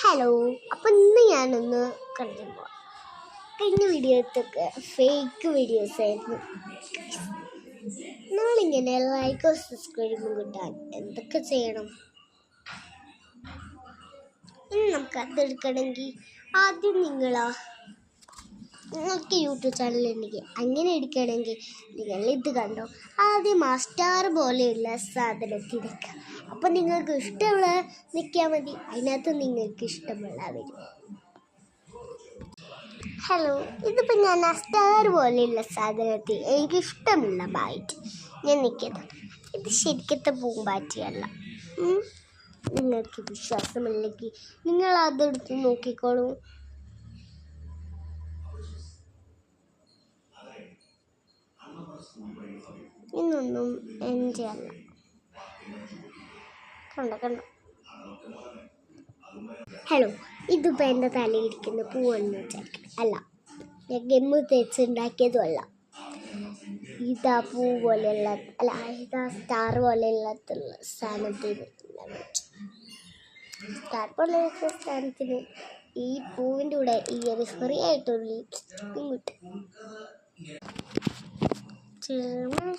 Hello, അപ്പം ഇന്ന് ഞാനൊന്ന് കണ്ടു കഴിഞ്ഞ വീഡിയോത്തൊക്കെ ഫേക്ക് വീഡിയോസ് ആയിരുന്നു. നമ്മളിങ്ങനെ ലൈക്കോ സബ്സ്ക്രൈബും കിട്ടാൻ എന്തൊക്കെ ചെയ്യണം? ഇനി നമുക്ക് അതെടുക്കണമെങ്കിൽ ആദ്യം നിങ്ങൾക്ക് യൂട്യൂബ് ചാനൽ ഉണ്ടെങ്കിൽ അങ്ങനെ എടുക്കണമെങ്കിൽ നിങ്ങൾ ഇത് കണ്ടോ. ആദ്യം ആ സ്റ്റാർ പോലെയുള്ള സാധനത്തിൽ നിൽക്കുക. അപ്പം നിങ്ങൾക്ക് ഇഷ്ടമുള്ള നിൽക്കിയാൽ മതി. അതിനകത്ത് നിങ്ങൾക്ക് ഇഷ്ടമുള്ള വരും. ഹലോ, ഇതിപ്പോൾ ഞാൻ ആ സ്റ്റാർ പോലെയുള്ള സാധനത്തിൽ എനിക്കിഷ്ടമുള്ള ബായിട്ട് ഞാൻ നിൽക്കുന്നത്. ഇത് ശരിക്കത്തെ പൂമ്പാറ്റയല്ല. നിങ്ങൾക്ക് വിശ്വാസമില്ലെങ്കിൽ നിങ്ങൾ അതെടുത്ത് നോക്കിക്കോളൂ. ഇന്നൊന്നും എൻ്റെ അല്ല. കണ്ടോ. ഹലോ, ഇതിപ്പോൾ എൻ്റെ തലയിരിക്കുന്ന പൂവെന്ന് വിചാരിക്കണം. അല്ല, ഞാൻ ഗമ്മ് തേച്ചുണ്ടാക്കിയതും അല്ല. ഇതാ പൂ പോലെയുള്ള ഇതാ സ്റ്റാർ പോലെയുള്ള സ്ഥാനത്തിന് സ്റ്റാർ പോലെയുള്ള സ്ഥാനത്തിന് ഈ പൂവിൻ്റെ കൂടെ ഈ ഒരു ചെറിയായിട്ടൊരു കിട്ടും. Dermas,